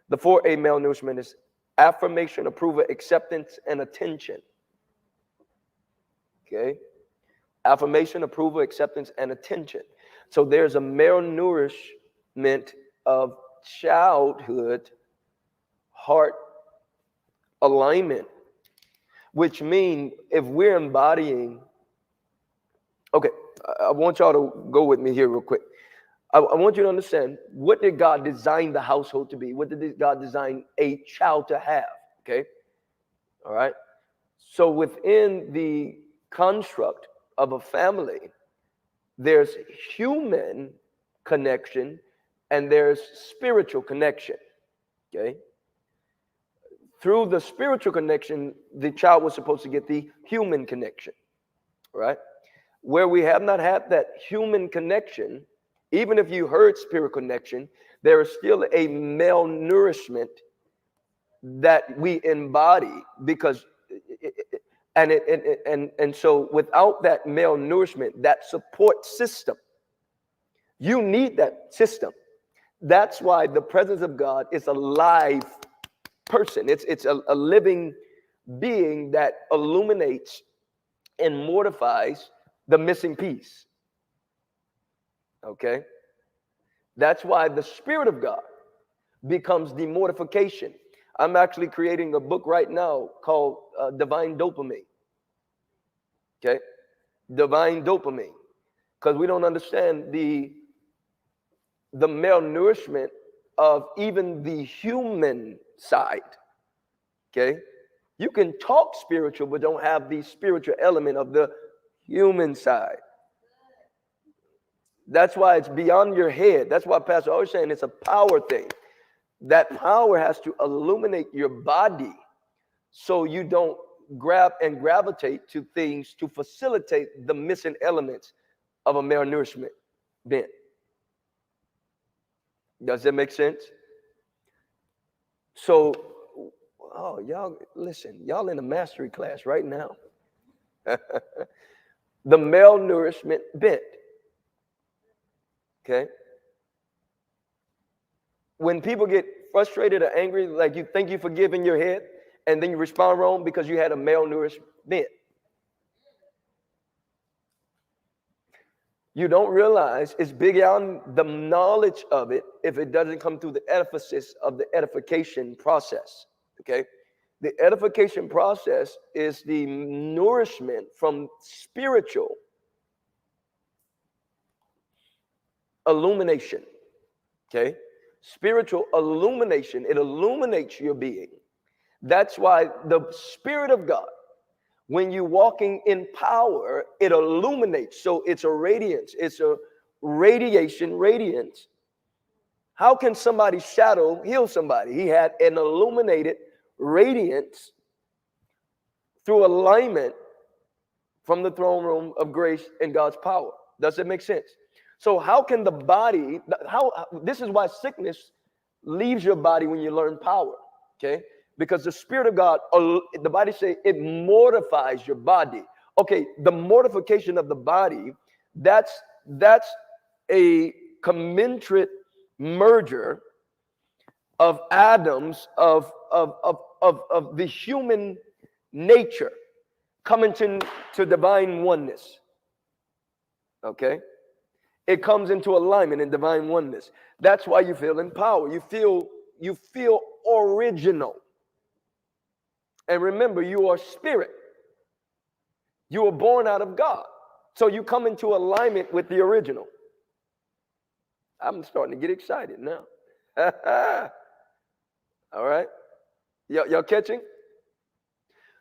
The 4A malnourishment is affirmation, approval, acceptance, and attention. Okay? Affirmation, approval, acceptance, and attention. So there's a malnourishment of childhood heart alignment, which means if we're embodying, okay, I want y'all to go with me here real quick. I want you to understand, what did God design the household to be? What did God design a child to have? Okay, all right. So within the construct of a family, there's human connection and there's spiritual connection. Okay. Through the spiritual connection, the child was supposed to get the human connection, right? Where we have not had that human connection, even if you heard spirit connection, there is still a malnourishment that we embody because, and so without that malnourishment, that support system, you need that system. That's why the presence of God is a live person. It's a living being that illuminates and mortifies the missing piece. Okay? That's why the Spirit of God becomes the mortification. I'm actually creating a book right now called Divine Dopamine. Okay? Divine Dopamine. Because we don't understand the malnourishment of even the human side. Okay? You can talk spiritual, but don't have the spiritual element of the human side. That's why it's beyond your head. That's why Pastor always saying it's a power thing. That power has to illuminate your body so you don't grab and gravitate to things to facilitate the missing elements of a malnourishment bent. Does that make sense? So, oh, y'all, listen, y'all in a mastery class right now. The malnourishment bent. Okay? When people get frustrated or angry, like you think you forgive in your head, and then you respond wrong because you had a malnourished bent. You don't realize it's beyond the knowledge of it if it doesn't come through the edifices of the edification process. Okay? The edification process is the nourishment from spiritual illumination. Okay? Spiritual illumination. It illuminates your being. That's why the Spirit of God, when you're walking in power, it illuminates. So it's a radiance. It's a radiance. How can somebody's shadow heal somebody? He had an illuminated radiance through alignment from the throne room of grace and God's power. Does it make sense? So how can the body, this is why sickness leaves your body when you learn power, okay? Because the Spirit of God, the body say it mortifies your body. Okay, the mortification of the body, that's a commensurate merger of atoms of the human nature coming to divine oneness. Okay? It comes into alignment in divine oneness. That's why you feel in power. You feel original. And remember, you are spirit. You were born out of God. So you come into alignment with the original. I'm starting to get excited now. All right? Y'all catching?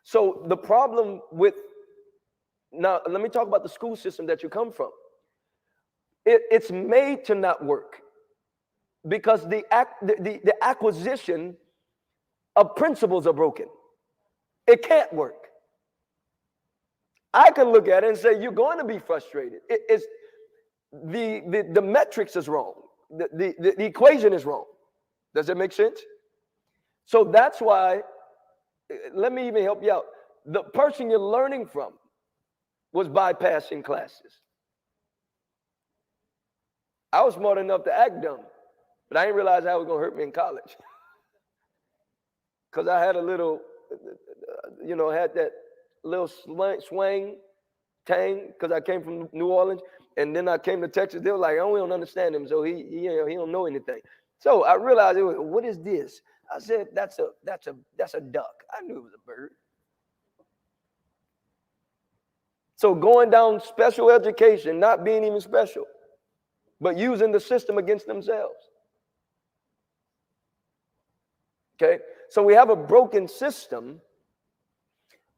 So the problem with, now let me talk about the school system that you come from. It's made to not work because the acquisition of principles are broken. It can't work. I can look at it and say, you're going to be frustrated. It's the metrics is wrong. The equation is wrong. Does that make sense? So that's why, let me even help you out. The person you're learning from was bypassing classes. I was smart enough to act dumb, but I didn't realize how it was going to hurt me in college. because I had a little, had that little swing tang because I came from New Orleans, and then I came to Texas. They were like, "Oh, we don't understand him, so he don't know anything." So I realized, what is this? I said, that's a duck. I knew it was a bird. So going down special education, not being even special, but using the system against themselves. Okay, so we have a broken system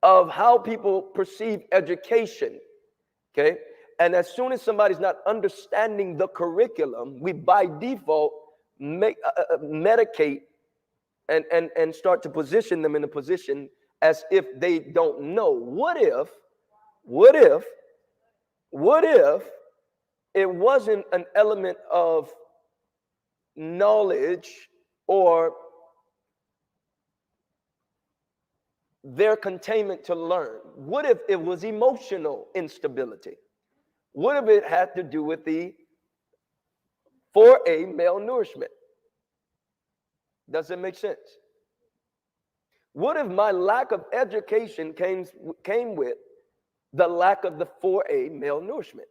of how people perceive education. Okay, and as soon as somebody's not understanding the curriculum, we by default medicate and start to position them in a position as if they don't know. What if it wasn't an element of knowledge or their containment to learn? What if it was emotional instability? What if it had to do with the 4A malnourishment? Does it make sense? What if my lack of education came with the lack of the 4A malnourishment?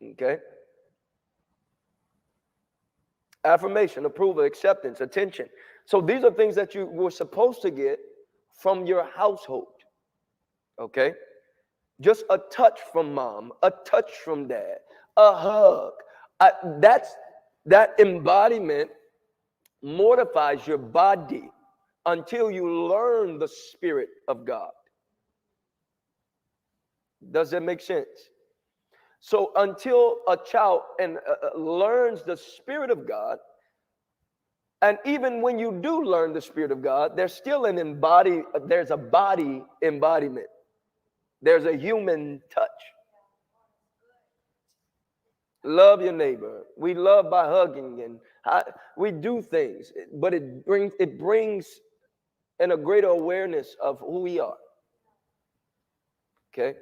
Okay. Affirmation, approval, acceptance, attention. So these are things that you were supposed to get from your household. Okay. Just a touch from mom, a touch from dad, a hug. That embodiment mortifies your body until you learn the Spirit of God. Does that make sense? So until a child learns the Spirit of God, and even when you do learn the Spirit of God, there's still there's a body embodiment. There's a human touch. Love your neighbor. We love by hugging, and we do things, but it brings in a greater awareness of who we are. Okay.